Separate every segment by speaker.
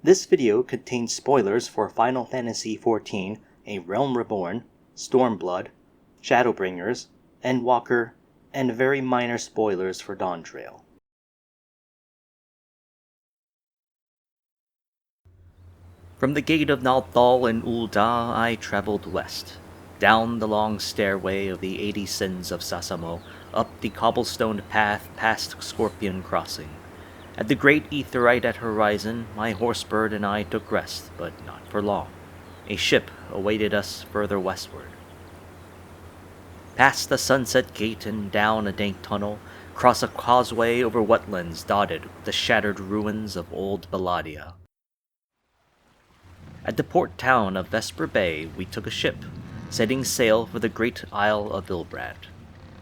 Speaker 1: This video contains spoilers for Final Fantasy XIV, A Realm Reborn, Stormblood, Shadowbringers, Endwalker, and very minor spoilers for Dawntrail. From the gate of Nalthal in Ul'dah, I traveled west, down the long stairway of the 80 Sins of Sasamo, up the cobblestoned path past Scorpion Crossing. At the great aetheryte at horizon, my horsebird and I took rest, but not for long. A ship awaited us further westward. Past the Sunset Gate and down a dank tunnel, across a causeway over wetlands dotted with the shattered ruins of old Belladia. At the port town of Vesper Bay, we took a ship, setting sail for the great Isle of Vilbrand.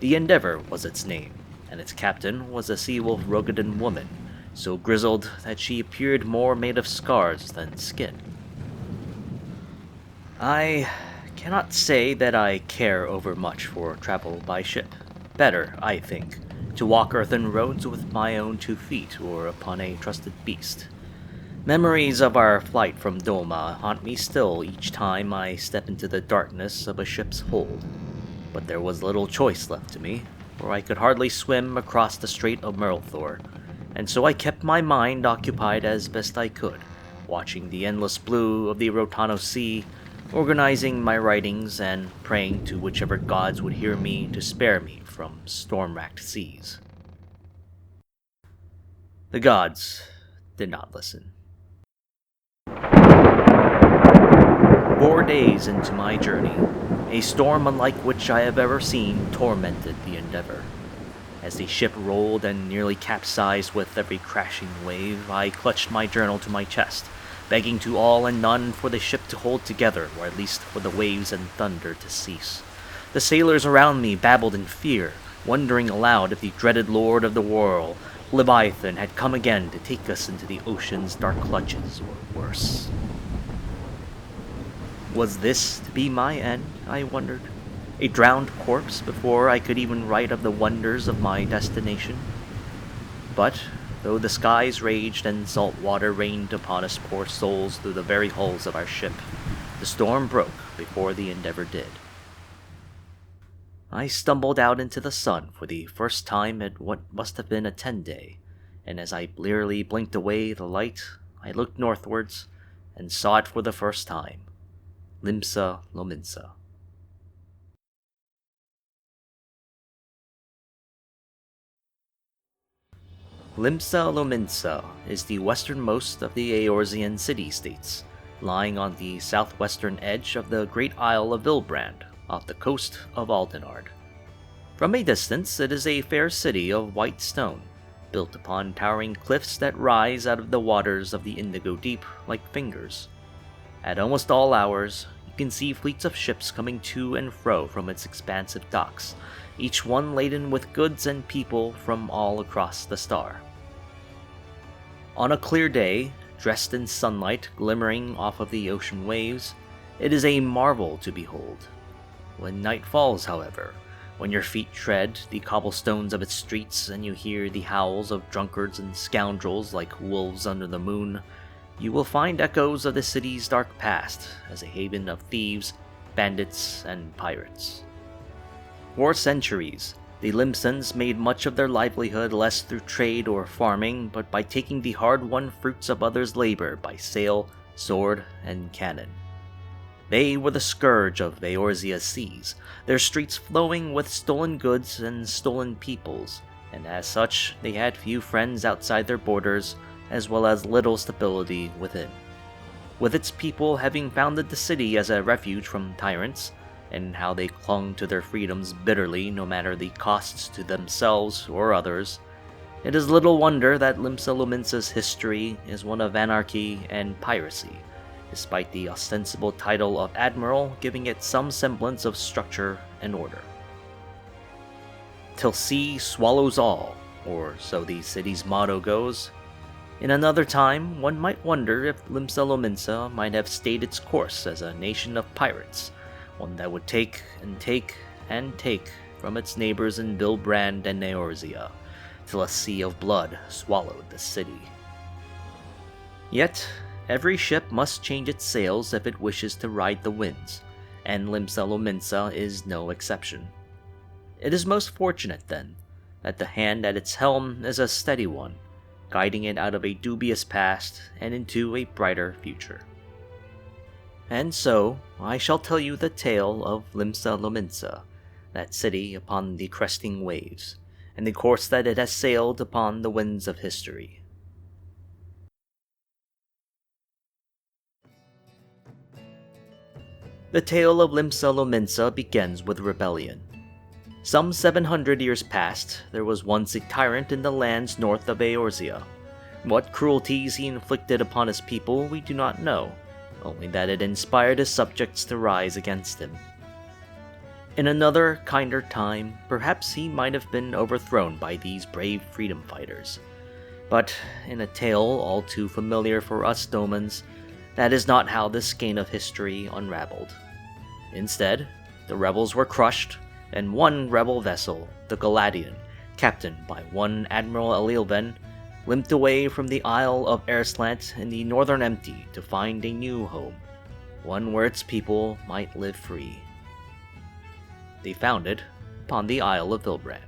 Speaker 1: The Endeavor was its name, and its captain was a sea-wolf Rogadan woman, so grizzled that she appeared more made of scars than skin. I cannot say that I care overmuch for travel by ship. Better, I think, to walk earthen roads with my own 2 feet or upon a trusted beast. Memories of our flight from Doma haunt me still each time I step into the darkness of a ship's hold. But there was little choice left to me, for I could hardly swim across the Strait of Merlthor, and so I kept my mind occupied as best I could, watching the endless blue of the Rotano Sea, organizing my writings, and praying to whichever gods would hear me to spare me from storm-racked seas. The gods did not listen. 4 days into my journey, a storm unlike which I have ever seen tormented the Endeavor. As the ship rolled and nearly capsized with every crashing wave, I clutched my journal to my chest, begging to all and none for the ship to hold together, or at least for the waves and thunder to cease. The sailors around me babbled in fear, wondering aloud if the dreaded Lord of the Whirl, Leviathan, had come again to take us into the ocean's dark clutches, or worse. Was this to be my end, I wondered? A drowned corpse before I could even write of the wonders of my destination? But, though the skies raged and salt water rained upon us poor souls through the very hulls of our ship, the storm broke before the Endeavor did. I stumbled out into the sun for the first time at what must have been a 10-day, and as I blearily blinked away the light, I looked northwards and saw it for the first time. Limsa Lominsa. Limsa Lominsa is the westernmost of the Eorzean city-states, lying on the southwestern edge of the great Isle of Vilbrand, off the coast of Aldenard. From a distance, it is a fair city of white stone, built upon towering cliffs that rise out of the waters of the Indigo Deep like fingers. At almost all hours, you can see fleets of ships coming to and fro from its expansive docks, each one laden with goods and people from all across the star. On a clear day, dressed in sunlight glimmering off of the ocean waves, it is a marvel to behold. When night falls, however, when your feet tread the cobblestones of its streets and you hear the howls of drunkards and scoundrels like wolves under the moon, you will find echoes of the city's dark past as a haven of thieves, bandits, and pirates. For centuries, the Limsans made much of their livelihood less through trade or farming, but by taking the hard-won fruits of others' labor by sail, sword, and cannon. They were the scourge of Eorzea's seas, their streets flowing with stolen goods and stolen peoples, and as such, they had few friends outside their borders, as well as little stability within. With its people having founded the city as a refuge from tyrants, and how they clung to their freedoms bitterly no matter the costs to themselves or others, it is little wonder that Limsa Lominsa's history is one of anarchy and piracy, despite the ostensible title of Admiral giving it some semblance of structure and order. Till sea swallows all, or so the city's motto goes. In another time, one might wonder if Limsa Lominsa might have stayed its course as a nation of pirates, one that would take and take and take from its neighbors in Vilbrand and Eorzea, till a sea of blood swallowed the city. Yet, Every ship must change its sails if it wishes to ride the winds, and Limsa Lominsa is no exception. It is most fortunate, then, that the hand at its helm is a steady one, guiding it out of a dubious past and into a brighter future. And so, I shall tell you the tale of Limsa Lominsa, that city upon the cresting waves, and the course that it has sailed upon the winds of history. The tale of Limsa Lominsa begins with rebellion. Some 700 years past, there was once a tyrant in the lands north of Eorzea. What cruelties he inflicted upon his people we do not know, only that it inspired his subjects to rise against him. In another, kinder time, perhaps he might have been overthrown by these brave freedom fighters. But in a tale all too familiar for us Domans, that is not how this skein of history unraveled. Instead, the rebels were crushed, and one rebel vessel, the Galadian, captained by one Admiral Elilven, limped away from the Isle of Erslant in the Northern Empty to find a new home, one where its people might live free. They found it upon the Isle of Vilbrand.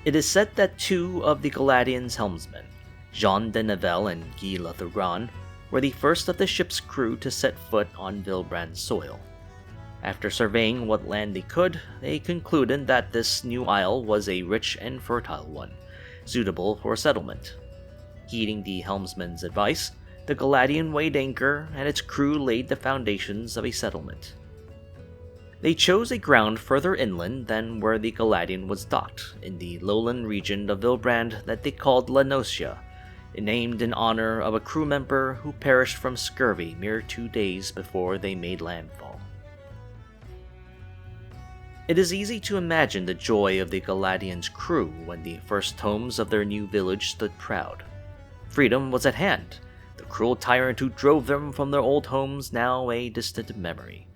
Speaker 1: It is said that two of the Galadian's helmsmen, Jean de Nivelle and Guy Lathouran, were the first of the ship's crew to set foot on Vilbrand's soil. After surveying what land they could, they concluded that this new isle was a rich and fertile one, suitable for settlement. Heeding the helmsman's advice, the Galadian weighed anchor and its crew laid the foundations of a settlement. They chose a ground further inland than where the Galadian was docked, in the lowland region of Vilbrand that they called La Nocia, named in honor of a crew member who perished from scurvy mere 2 days before they made landfall. It is easy to imagine the joy of the Galadian's crew when the first homes of their new village stood proud. Freedom was at hand, the cruel tyrant who drove them from their old homes now a distant memory.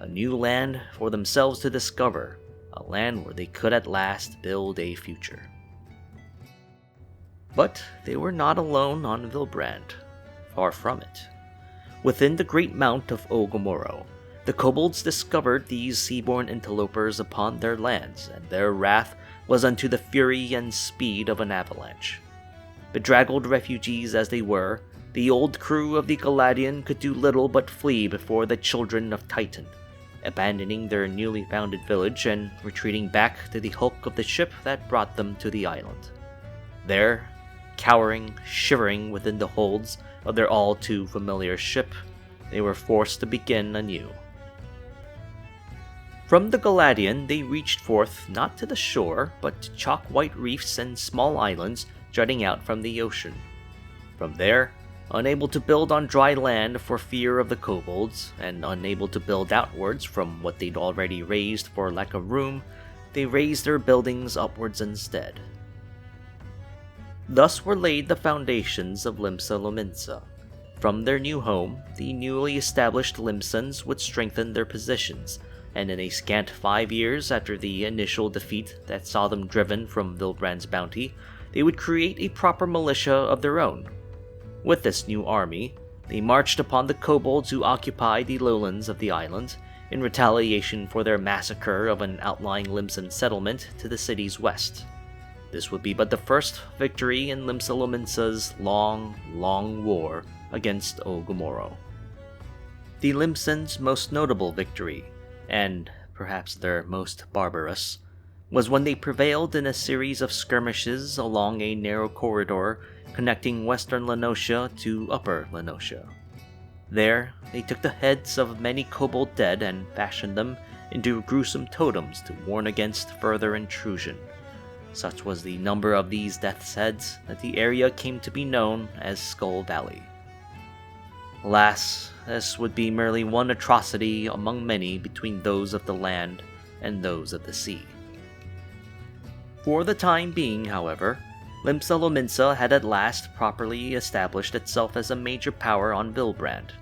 Speaker 1: A new land for themselves to discover, a land where they could at last build a future. But they were not alone on Vilbrand. Far from it. Within the great mount of Ogomoro, the kobolds discovered these seaborne interlopers upon their lands, and their wrath was unto the fury and speed of an avalanche. Bedraggled refugees as they were, the old crew of the Galadian could do little but flee before the children of Titan, abandoning their newly founded village and retreating back to the hulk of the ship that brought them to the island. There, cowering, shivering within the holds of their all too familiar ship, they were forced to begin anew. From the Galadian, they reached forth not to the shore, but to chalk-white reefs and small islands jutting out from the ocean. From there, unable to build on dry land for fear of the kobolds, and unable to build outwards from what they'd already raised for lack of room, they raised their buildings upwards instead. Thus were laid the foundations of Limsa Lominsa. From their new home, the newly established Limsans would strengthen their positions, and in a scant 5 years after the initial defeat that saw them driven from Vilbrand's bounty, they would create a proper militia of their own. With this new army, they marched upon the kobolds who occupied the lowlands of the island, in retaliation for their massacre of an outlying Limsan settlement to the city's west. This would be but the first victory in Limsa Lominsa's long, long war against Ogomoro. The Limsans' most notable victory, and perhaps their most barbarous, was when they prevailed in a series of skirmishes along a narrow corridor connecting western La Nocia to upper La Nocia. There, they took the heads of many kobold dead and fashioned them into gruesome totems to warn against further intrusion. Such was the number of these death's heads that the area came to be known as Skull Valley. Alas, this would be merely one atrocity among many between those of the land and those of the sea. For the time being, however, Limsa Lominsa had at last properly established itself as a major power on Vilbrand.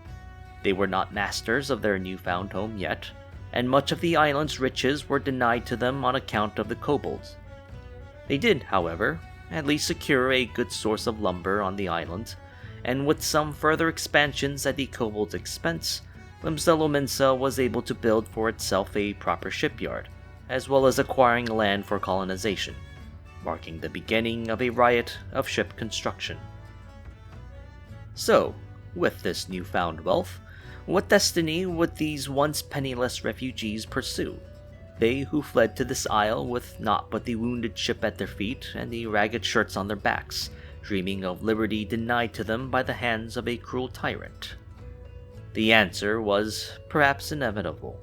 Speaker 1: They were not masters of their newfound home yet, and much of the island's riches were denied to them on account of the kobolds. They did, however, at least secure a good source of lumber on the island, and with some further expansions at the kobold's expense, Limsa Lominsa was able to build for itself a proper shipyard, as well as acquiring land for colonization, marking the beginning of a riot of ship construction. So, with this newfound wealth, what destiny would these once penniless refugees pursue? They who fled to this isle with naught but the wounded ship at their feet and the ragged shirts on their backs, dreaming of liberty denied to them by the hands of a cruel tyrant. The answer was perhaps inevitable.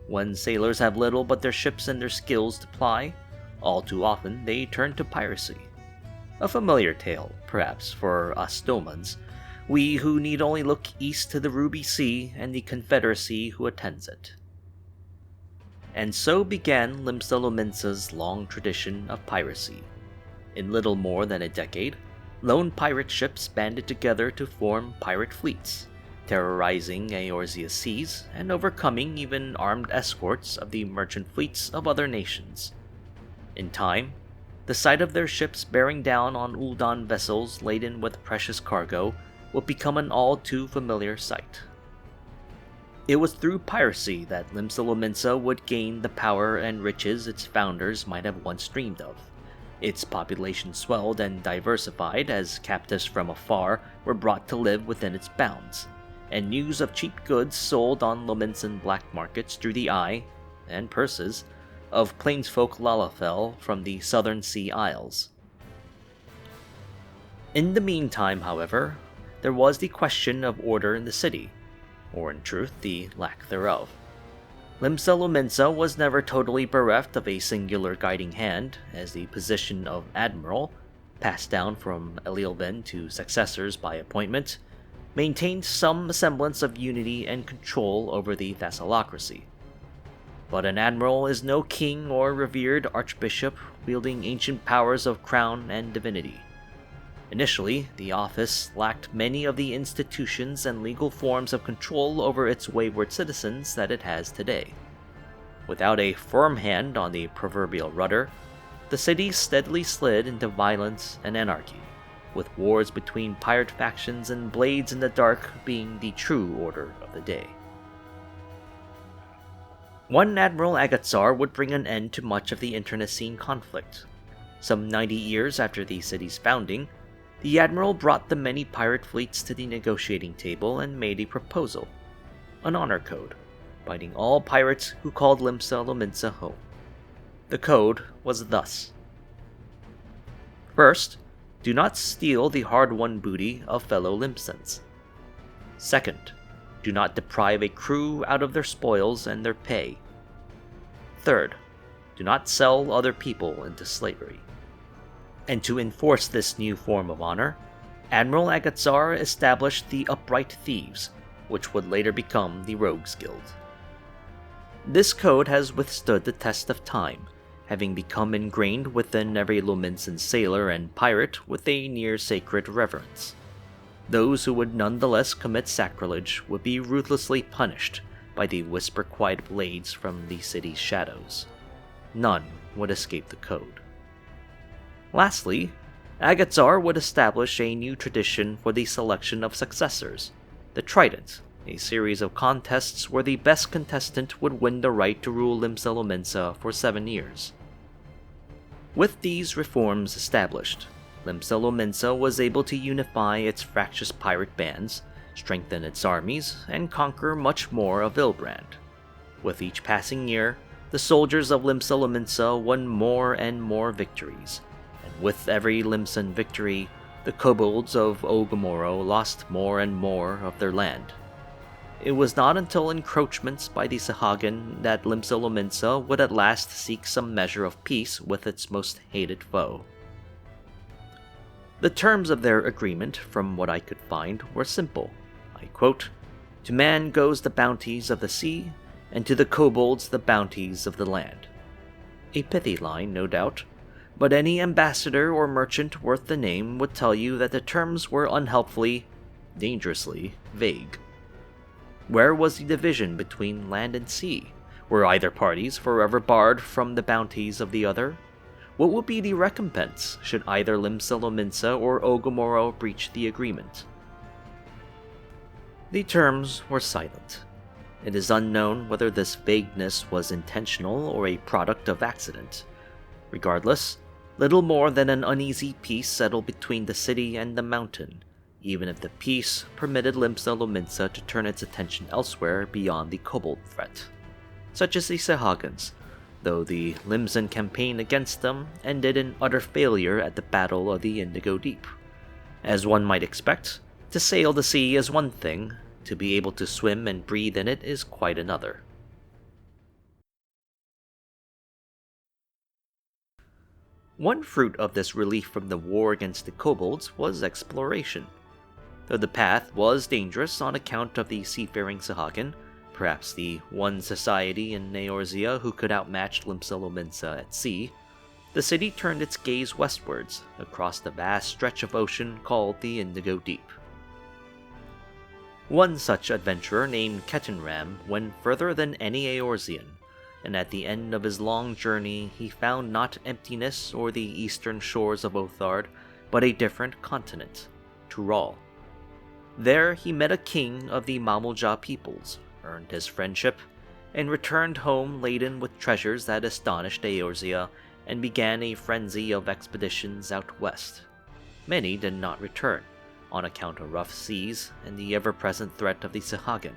Speaker 1: When sailors have little but their ships and their skills to ply, all too often they turn to piracy. A familiar tale, perhaps, for us Domans, we who need only look east to the Ruby Sea and the Confederacy who attends it. And so began Limsa Lominsa's long tradition of piracy. In little more than a decade, lone pirate ships banded together to form pirate fleets, terrorizing Eorzea's seas and overcoming even armed escorts of the merchant fleets of other nations. In time, the sight of their ships bearing down on Ul'dan vessels laden with precious cargo would become an all too familiar sight. It was through piracy that Limsa Lominsa would gain the power and riches its founders might have once dreamed of. Its population swelled and diversified as captives from afar were brought to live within its bounds, and news of cheap goods sold on Lominsan black markets drew the eye, and purses, of plainsfolk Lalafell from the southern sea isles. In the meantime, however, there was the question of order in the city, or in truth, the lack thereof. Limsa Lominsa was never totally bereft of a singular guiding hand, as the position of admiral, passed down from Elilben to successors by appointment, maintained some semblance of unity and control over the vassallocracy. But an admiral is no king or revered archbishop wielding ancient powers of crown and divinity. Initially, the office lacked many of the institutions and legal forms of control over its wayward citizens that it has today. Without a firm hand on the proverbial rudder, the city steadily slid into violence and anarchy, with wars between pirate factions and blades in the dark being the true order of the day. One Admiral Agatsar would bring an end to much of the internecine conflict. Some 90 years after the city's founding, the admiral brought the many pirate fleets to the negotiating table and made a proposal, an honor code, binding all pirates who called Limsa Lominsa home. The code was thus: First, do not steal the hard-won booty of fellow Limsans. Second, do not deprive a crew out of their spoils and their pay. Third, do not sell other people into slavery. And to enforce this new form of honor, Admiral Agatsar established the Upright Thieves, which would later become the Rogues Guild. This code has withstood the test of time, having become ingrained within every Lominsan sailor and pirate with a near-sacred reverence. Those who would nonetheless commit sacrilege would be ruthlessly punished by the whisper-quiet blades from the city's shadows. None would escape the code. Lastly, Agatsar would establish a new tradition for the selection of successors, the Trident, a series of contests where the best contestant would win the right to rule Limsa Lominsa for 7 years. With these reforms established, Limsa Lominsa was able to unify its fractious pirate bands, strengthen its armies, and conquer much more of Vilbrand. With each passing year, the soldiers of Limsa Lominsa won more and more victories, and with every Limsan victory, the kobolds of Ogomoro lost more and more of their land. It was not until encroachments by the Sahagin that Limsa Lominsa would at last seek some measure of peace with its most hated foe. The terms of their agreement, from what I could find, were simple. I quote, "To man goes the bounties of the sea, and to the kobolds the bounties of the land." A pithy line, no doubt, but any ambassador or merchant worth the name would tell you that the terms were unhelpfully, dangerously vague. Where was the division between land and sea? Were either parties forever barred from the bounties of the other? What would be the recompense should either Limsa Lominsa or Ogomoro breach the agreement? The terms were silent. It is unknown whether this vagueness was intentional or a product of accident. Regardless, little more than an uneasy peace settled between the city and the mountain, even if the peace permitted Limsa Lominsa to turn its attention elsewhere beyond the kobold threat, such as the Sahagins, though the Limsan campaign against them ended in utter failure at the Battle of the Indigo Deep. As one might expect, to sail the sea is one thing, to be able to swim and breathe in it is quite another. One fruit of this relief from the war against the kobolds was exploration. Though the path was dangerous on account of the seafaring Sahagin, perhaps the one society in Eorzea who could outmatch Limsa Lominsa at sea, the city turned its gaze westwards, across the vast stretch of ocean called the Indigo Deep. One such adventurer named Ketenram went further than any Eorzean, and at the end of his long journey he found not emptiness or the eastern shores of Othard, but a different continent, Tural. There he met a king of the Mamulja peoples, earned his friendship, and returned home laden with treasures that astonished Eorzea, and began a frenzy of expeditions out west. Many did not return, on account of rough seas and the ever-present threat of the Sahagin.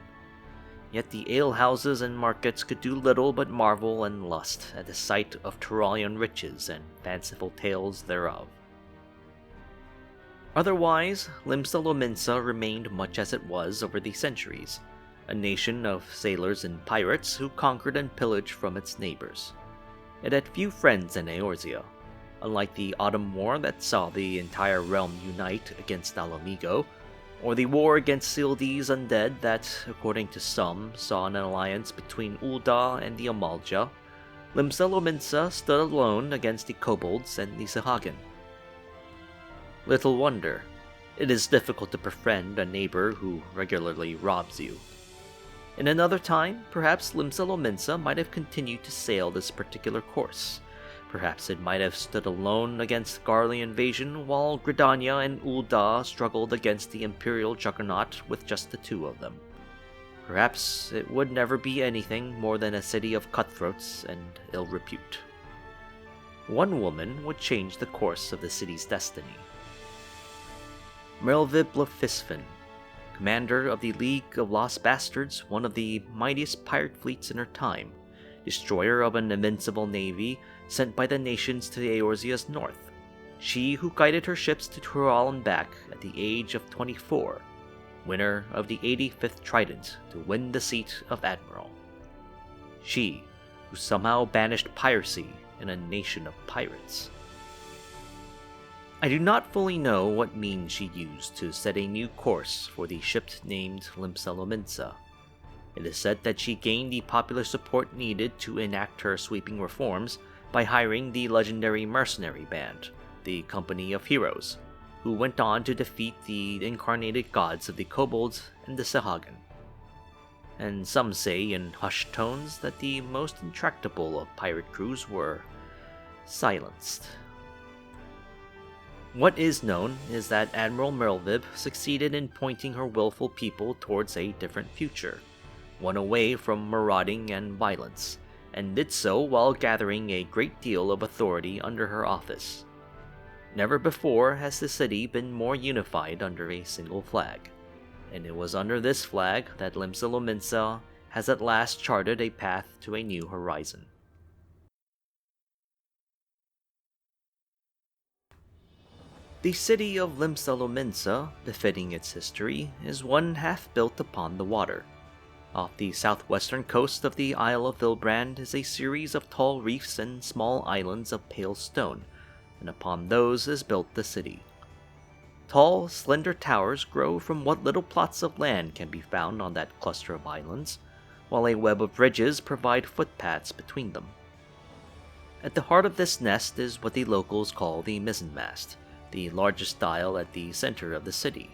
Speaker 1: Yet the alehouses and markets could do little but marvel and lust at the sight of Turalian riches and fanciful tales thereof. Otherwise, Limsa Lominsa remained much as it was over the centuries, a nation of sailors and pirates who conquered and pillaged from its neighbors. It had few friends in Eorzea, unlike the Autumn War that saw the entire realm unite against Alamigo, or the war against Sildi's undead that, according to some, saw an alliance between Ul'dah and the Amalja. Limsa Lominsa stood alone against the kobolds and the Sahagin. Little wonder, it is difficult to befriend a neighbor who regularly robs you. In another time, perhaps Limsa Lominsa might have continued to sail this particular course. Perhaps it might have stood alone against Garly invasion while Gridania and Ul'dah struggled against the Imperial Juggernaut with just the two of them. Perhaps it would never be anything more than a city of cutthroats and ill repute. One woman would change the course of the city's destiny. Merlvib Lefisfin, commander of the League of Lost Bastards, one of the mightiest pirate fleets in her time, destroyer of an invincible navy sent by the nations to Eorzea's north, she who guided her ships to Tural and back at the age of 24, winner of the 85th Trident to win the seat of Admiral. She who somehow banished piracy in a nation of pirates. I do not fully know what means she used to set a new course for the ship named Limsa Lominsa. It is said that she gained the popular support needed to enact her sweeping reforms by hiring the legendary mercenary band, the Company of Heroes, who went on to defeat the incarnated gods of the kobolds and the Sahagin. And some say in hushed tones that the most intractable of pirate crews were silenced. What is known is that Admiral Merlvib succeeded in pointing her willful people towards a different future, one away from marauding and violence, and did so while gathering a great deal of authority under her office. Never before has the city been more unified under a single flag, and it was under this flag that Limsa Lominsa has at last charted a path to a new horizon. The city of Limsa Lominsa, befitting its history, is one half built upon the water. Off the southwestern coast of the Isle of Vilbrand is a series of tall reefs and small islands of pale stone, and upon those is built the city. Tall, slender towers grow from what little plots of land can be found on that cluster of islands, while a web of ridges provide footpaths between them. At the heart of this nest is what the locals call the mizzenmast, the largest dial at the center of the city,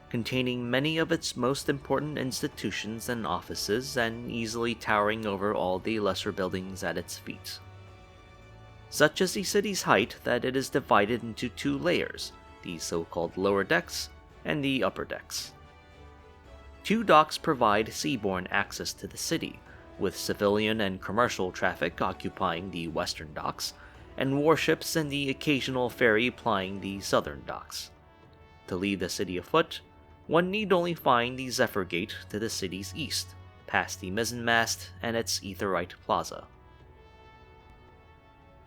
Speaker 1: containing many of its most important institutions and offices and easily towering over all the lesser buildings at its feet. Such is the city's height that it is divided into two layers, the so-called lower decks and the upper decks. 2 docks provide seaborne access to the city, with civilian and commercial traffic occupying the western docks, and warships and the occasional ferry plying the southern docks. To leave the city afoot, one need only find the Zephyr Gate to the city's east, past the mizzenmast and its Aetherite Plaza.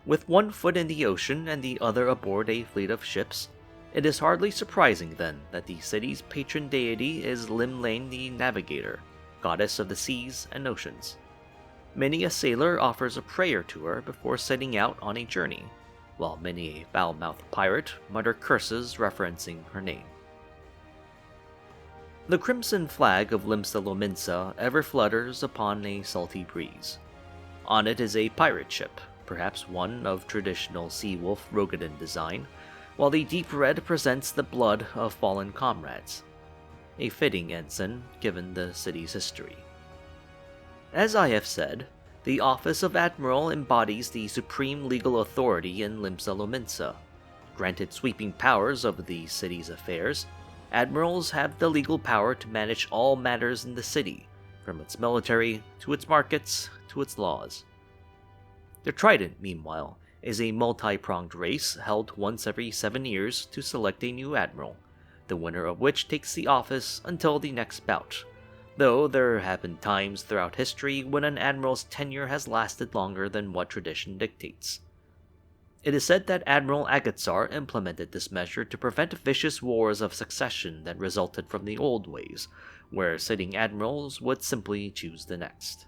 Speaker 1: With one foot in the ocean and the other aboard a fleet of ships, it is hardly surprising then that the city's patron deity is Limlane the Navigator, goddess of the seas and oceans. Many a sailor offers a prayer to her before setting out on a journey, while many a foul-mouthed pirate mutter curses referencing her name. The crimson flag of Limsa Lominsa ever flutters upon a salty breeze. On it is a pirate ship, perhaps one of traditional Seawolf Rogadin design, while the deep red presents the blood of fallen comrades. A fitting ensign, given the city's history. As I have said, the office of Admiral embodies the supreme legal authority in Limsa Lominsa. Granted sweeping powers over the city's affairs, admirals have the legal power to manage all matters in the city, from its military to its markets to its laws. The Trident, meanwhile, is a multi-pronged race held once every 7 years to select a new admiral, the winner of which takes the office until the next bout, though there have been times throughout history when an admiral's tenure has lasted longer than what tradition dictates. It is said that Admiral Agatsar implemented this measure to prevent vicious wars of succession that resulted from the old ways, where sitting admirals would simply choose the next.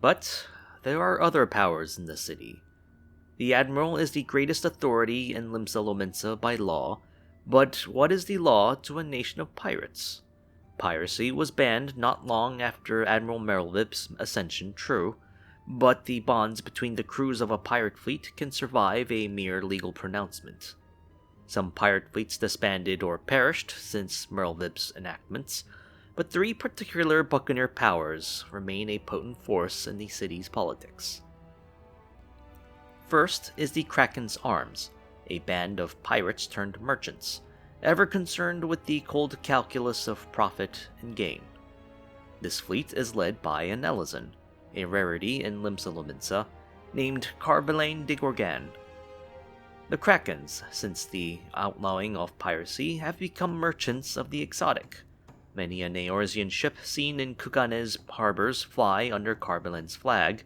Speaker 1: But there are other powers in the city. The admiral is the greatest authority in Limsa Lominsa by law, but what is the law to a nation of pirates? Piracy was banned not long after Admiral Merylvip's ascension, true, but the bonds between the crews of a pirate fleet can survive a mere legal pronouncement. Some pirate fleets disbanded or perished since Merylvip's enactments, but 3 particular buccaneer powers remain a potent force in the city's politics. First is the Kraken's Arms, a band of pirates turned merchants, ever concerned with the cold calculus of profit and gain. This fleet is led by an Elizan, a rarity in Limsa Lominsa, named Carvelane de Gorgan. The Krakens, since the outlawing of piracy, have become merchants of the exotic. Many an Eorzean ship seen in Kugane's harbors fly under Carvelane's flag,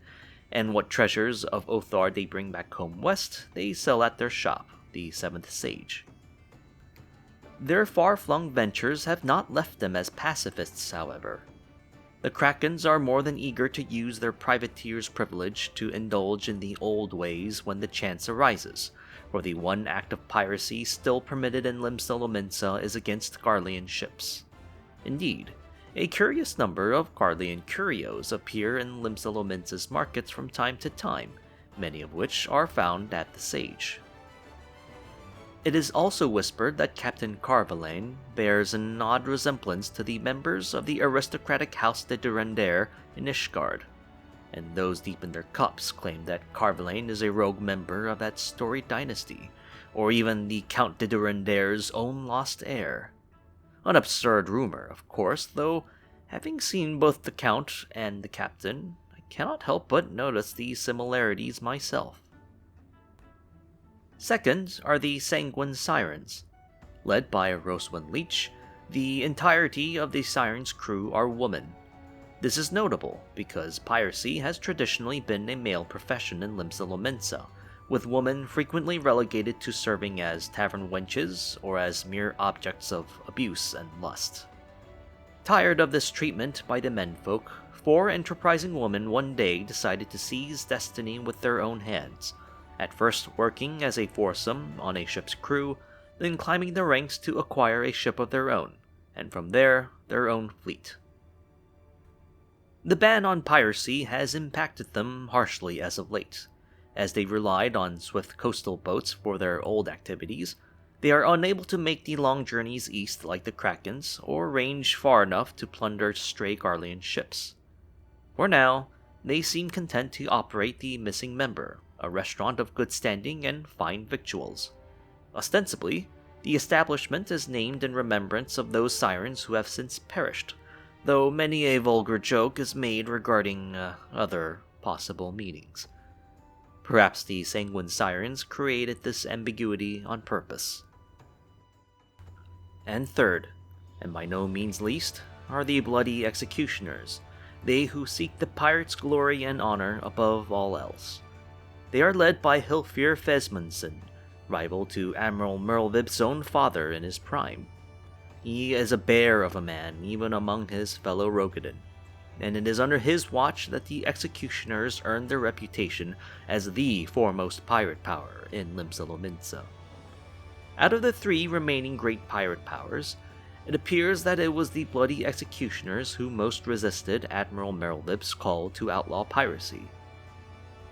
Speaker 1: and what treasures of Othar they bring back home west, they sell at their shop, the Seventh Sage. Their far-flung ventures have not left them as pacifists, however. The Krakens are more than eager to use their privateer's privilege to indulge in the old ways when the chance arises, for the one act of piracy still permitted in Limsa Lominsa is against Garlean ships. Indeed, a curious number of Garlean curios appear in Limsa Lominsa's markets from time to time, many of which are found at the Sage. It is also whispered that Captain Carvelane bears an odd resemblance to the members of the aristocratic House de Durandare in Ishgard, and those deep in their cups claim that Carvelane is a rogue member of that storied dynasty, or even the Count de Durandare's own lost heir. An absurd rumor, of course, though, having seen both the Count and the Captain, I cannot help but notice the similarities myself. Second are the Sanguine Sirens. Led by Roswin Leach, the entirety of the Sirens' crew are women. This is notable because piracy has traditionally been a male profession in Limsa Lominsa, with women frequently relegated to serving as tavern wenches or as mere objects of abuse and lust. Tired of this treatment by the menfolk, 4 enterprising women one day decided to seize destiny with their own hands, at first working as a foursome on a ship's crew, then climbing the ranks to acquire a ship of their own, and from there, their own fleet. The ban on piracy has impacted them harshly as of late. As they relied on swift coastal boats for their old activities, they are unable to make the long journeys east like the Krakens, or range far enough to plunder stray Garlean ships. For now, they seem content to operate the Missing Member, a restaurant of good standing and fine victuals. Ostensibly, The establishment is named in remembrance of those sirens who have since perished, though many a vulgar joke is made regarding other possible meanings. Perhaps the sanguine sirens created this ambiguity on purpose. And third, and by no means least, are the bloody executioners, they who seek the pirate's glory and honor above all else. They are led by Hilfir Fesmundson, rival to Admiral Merlvib's own father in his prime. He is a bear of a man even among his fellow Rogadin, and it is under his watch that the executioners earned their reputation as the foremost pirate power in Limsa Lominsa. Out of the three remaining great pirate powers, it appears that it was the bloody executioners who most resisted Admiral Merlvib's call to outlaw piracy.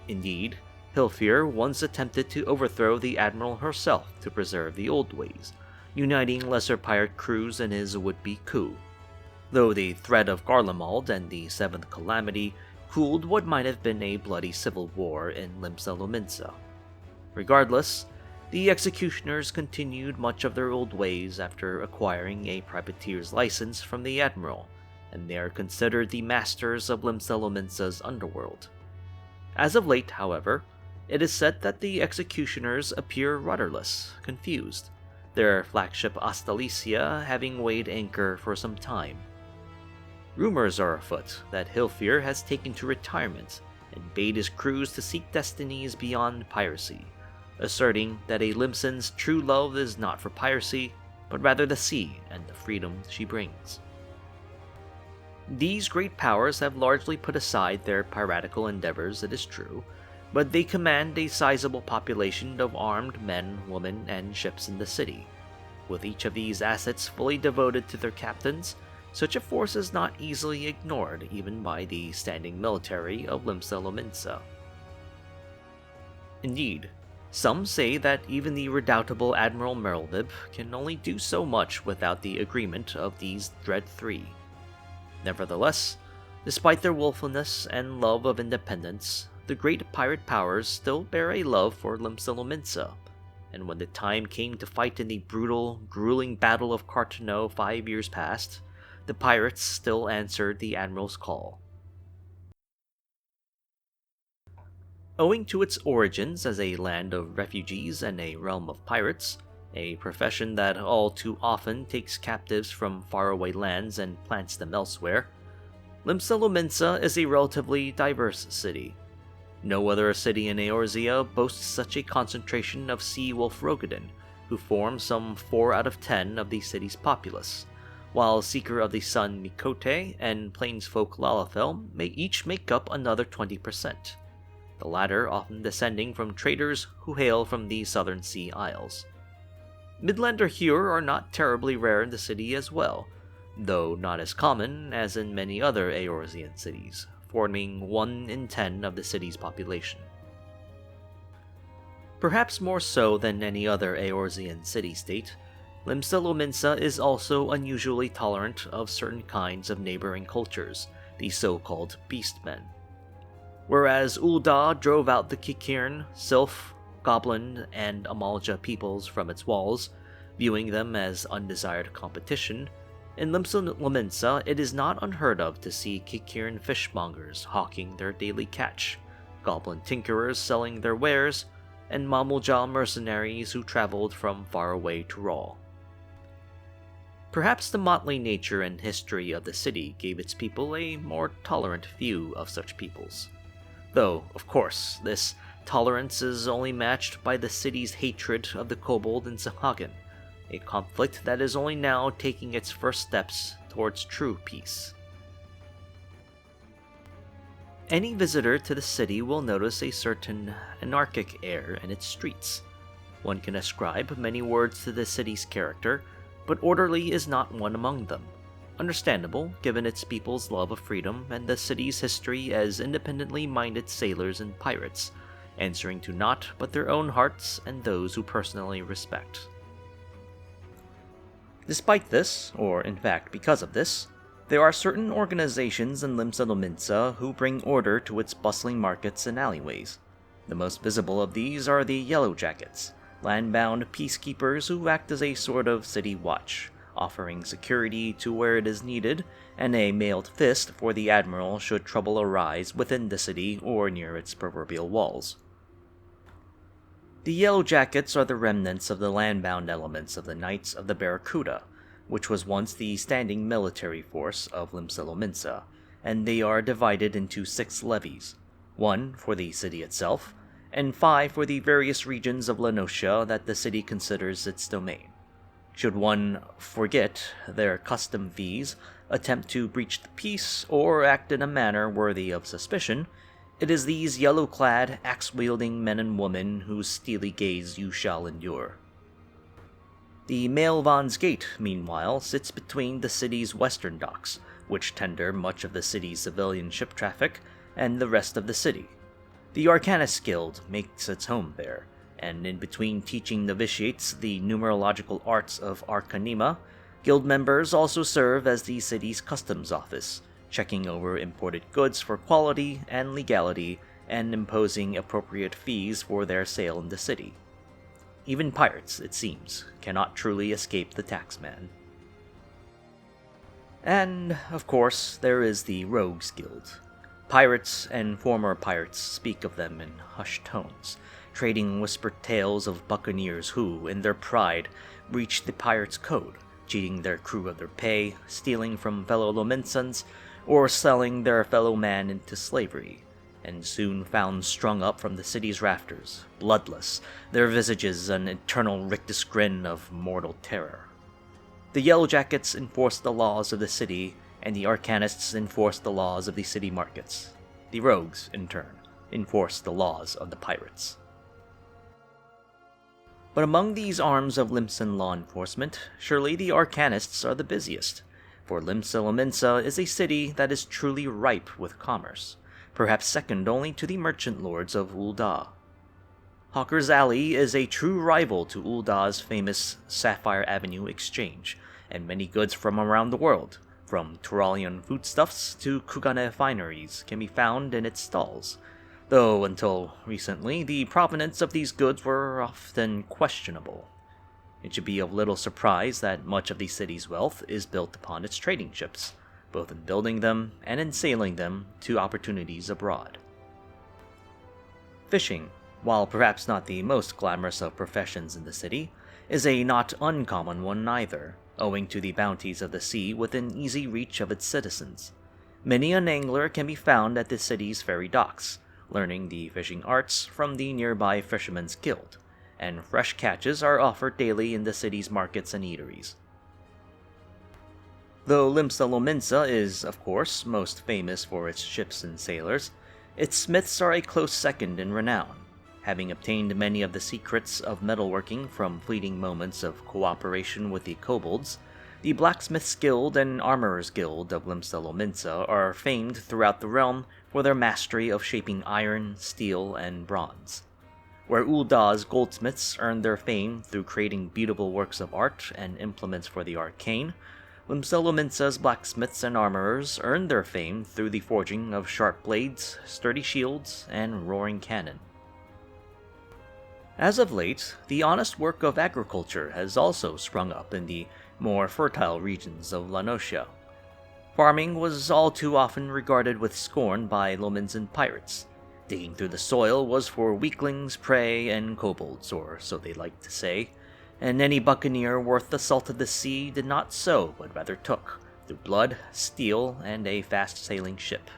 Speaker 1: Indeed, Hilfir once attempted to overthrow the Admiral herself to preserve the old ways, uniting lesser pirate crews in his would-be coup, though the threat of Garlemald and the Seventh Calamity cooled what might have been a bloody civil war in Limsa Lominsa. Regardless, the executioners continued much of their old ways after acquiring a privateer's license from the Admiral, and they are considered the masters of Limsa Lominsa's underworld. As of late, however, it is said that the executioners appear rudderless, confused, their flagship Astalicia having weighed anchor for some time. Rumors are afoot that Hilfir has taken to retirement and bade his crews to seek destinies beyond piracy, asserting that a Limsan's true love is not for piracy, but rather the sea and the freedom she brings. These great powers have largely put aside their piratical endeavors, it is true, but they command a sizable population of armed men, women, and ships in the city. With each of these assets fully devoted to their captains, such a force is not easily ignored even by the standing military of Limsa Lominsa. Indeed, some say that even the redoubtable Admiral Merlvib can only do so much without the agreement of these dread three. Nevertheless, despite their willfulness and love of independence, the great pirate powers still bear a love for Limsa Lominsa, and when the time came to fight in the brutal, grueling Battle of Carteneau 5 years past, the pirates still answered the Admiral's call. Owing to its origins as a land of refugees and a realm of pirates, a profession that all too often takes captives from faraway lands and plants them elsewhere, Limsa Lominsa is a relatively diverse city. No other city in Eorzea boasts such a concentration of sea wolf Rogadin, who form some 4 out of 10 of the city's populace, while Seeker of the Sun Mikote and Plainsfolk Lalafell may each make up another 20%, the latter often descending from traders who hail from the southern sea isles. Midlander Hyur are not terribly rare in the city as well, though not as common as in many other Eorzean cities, forming 1 in 10 of the city's population. Perhaps more so than any other Eorzean city-state, Limsa Lominsa is also unusually tolerant of certain kinds of neighboring cultures, the so-called Beastmen. Whereas Ul'dah drove out the Kikirn, Sylph, Goblin, and Amalja peoples from its walls, viewing them as undesired competition, in Limsa Lominsa it is not unheard of to see Kikirn fishmongers hawking their daily catch, Goblin tinkerers selling their wares, and Mamuljal mercenaries who traveled from faraway Tural. Perhaps the motley nature and history of the city gave its people a more tolerant view of such peoples. Though, of course, this tolerance is only matched by the city's hatred of the Kobold and Sahagin, a conflict that is only now taking its first steps towards true peace. Any visitor to the city will notice a certain anarchic air in its streets. One can ascribe many words to the city's character, but orderly is not one among them. Understandable, given its people's love of freedom and the city's history as independently minded sailors and pirates, answering to naught but their own hearts and those who personally respect. Despite this, or in fact because of this, there are certain organizations in Limsa Lominsa who bring order to its bustling markets and alleyways. The most visible of these are the Yellow Jackets, landbound peacekeepers who act as a sort of city watch, offering security to where it is needed, and a mailed fist for the admiral should trouble arise within the city or near its proverbial walls. The Yellow Jackets are the remnants of the landbound elements of the Knights of the Barracuda, which was once the standing military force of Limsa Lominsa, and they are divided into 6 levies, 1 for the city itself, and 5 for the various regions of Lanosia that the city considers its domain. Should one forget their custom fees, attempt to breach the peace, or act in a manner worthy of suspicion, it is these yellow-clad, axe-wielding men and women whose steely gaze you shall endure. The Maelvan's Gate, meanwhile, sits between the city's western docks, which tender much of the city's civilian ship traffic, and the rest of the city. The Arcanist Guild makes its home there, and in between teaching novitiates the numerological arts of Arcanema, guild members also serve as the city's customs office, checking over imported goods for quality and legality, and imposing appropriate fees for their sale in the city. Even pirates, it seems, cannot truly escape the taxman. And, of course, there is the Rogues Guild. Pirates and former pirates speak of them in hushed tones, trading whispered tales of buccaneers who, in their pride, breached the pirates' code, cheating their crew of their pay, stealing from fellow Lominsans, or selling their fellow man into slavery, and soon found strung up from the city's rafters, bloodless, their visages an eternal rictus grin of mortal terror. The Yellow Jackets enforce the laws of the city, and the Arcanists enforce the laws of the city markets. The Rogues, in turn, enforce the laws of the pirates. But among these arms of Limsan law enforcement, surely the Arcanists are the busiest, for Limsa Lominsa is a city that is truly ripe with commerce, perhaps second only to the merchant lords of Ul'dah. Hawker's Alley is a true rival to Ul'dah's famous Sapphire Avenue exchange, and many goods from around the world, from Turalian foodstuffs to Kugane fineries, can be found in its stalls, though until recently the provenance of these goods were often questionable. It should be of little surprise that much of the city's wealth is built upon its trading ships, both in building them and in sailing them to opportunities abroad. Fishing, while perhaps not the most glamorous of professions in the city, is a not uncommon one either, owing to the bounties of the sea within easy reach of its citizens. Many an angler can be found at the city's ferry docks, learning the fishing arts from the nearby Fishermen's Guild, and fresh catches are offered daily in the city's markets and eateries. Though Limsa Lominsa is, of course, most famous for its ships and sailors, its smiths are a close second in renown, having obtained many of the secrets of metalworking from fleeting moments of cooperation with the kobolds. The Blacksmith's Guild and Armorer's Guild of Limsa Lominsa are famed throughout the realm for their mastery of shaping iron, steel, and bronze. Where Ul'dah's goldsmiths earned their fame through creating beautiful works of art and implements for the arcane, Limsa Lominsa's blacksmiths and armorers earned their fame through the forging of sharp blades, sturdy shields, and roaring cannon. As of late, the honest work of agriculture has also sprung up in the more fertile regions of Lanosia. Farming was all too often regarded with scorn by Lominsan pirates. Digging through the soil was for weaklings, prey, and kobolds, or so they liked to say, and any buccaneer worth the salt of the sea did not sow, but rather took, through blood, steel, and a fast-sailing ship.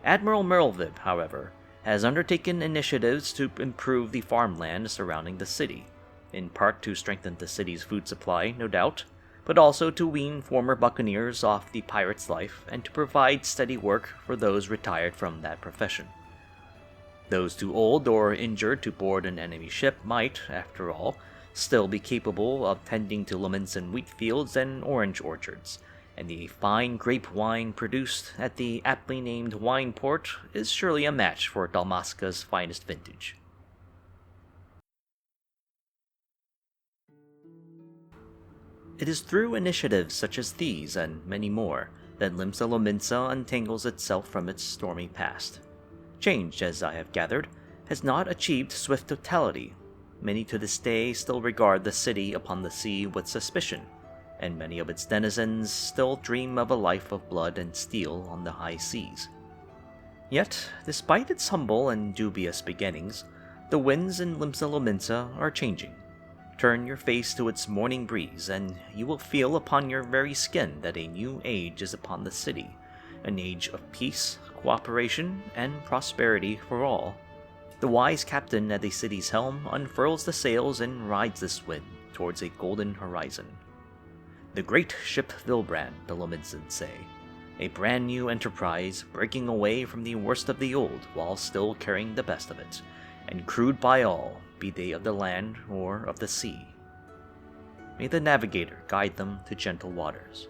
Speaker 1: Admiral Merlvib, however, has undertaken initiatives to improve the farmland surrounding the city, in part to strengthen the city's food supply, no doubt, but also to wean former buccaneers off the pirate's life and to provide steady work for those retired from that profession. Those too old or injured to board an enemy ship might, after all, still be capable of tending to Lominsan wheat fields and orange orchards, and the fine grape wine produced at the aptly named wine port is surely a match for Dalmasca's finest vintage. It is through initiatives such as these and many more that Limsa Lominsa untangles itself from its stormy past. Change, as I have gathered, has not achieved swift totality. many to this day still regard the city upon the sea with suspicion, and many of its denizens still dream of a life of blood and steel on the high seas. Yet, despite its humble and dubious beginnings, the winds in Limsa Lominsa are changing. Turn your face to its morning breeze, and you will feel upon your very skin that a new age is upon the city, an age of peace, cooperation, and prosperity for all. The wise captain at the city's helm unfurls the sails and rides this wind towards a golden horizon. The great ship Vilbrand, the Lominsans say, a brand new enterprise breaking away from the worst of the old while still carrying the best of it, and crewed by all, be they of the land or of the sea. May the navigator guide them to gentle waters.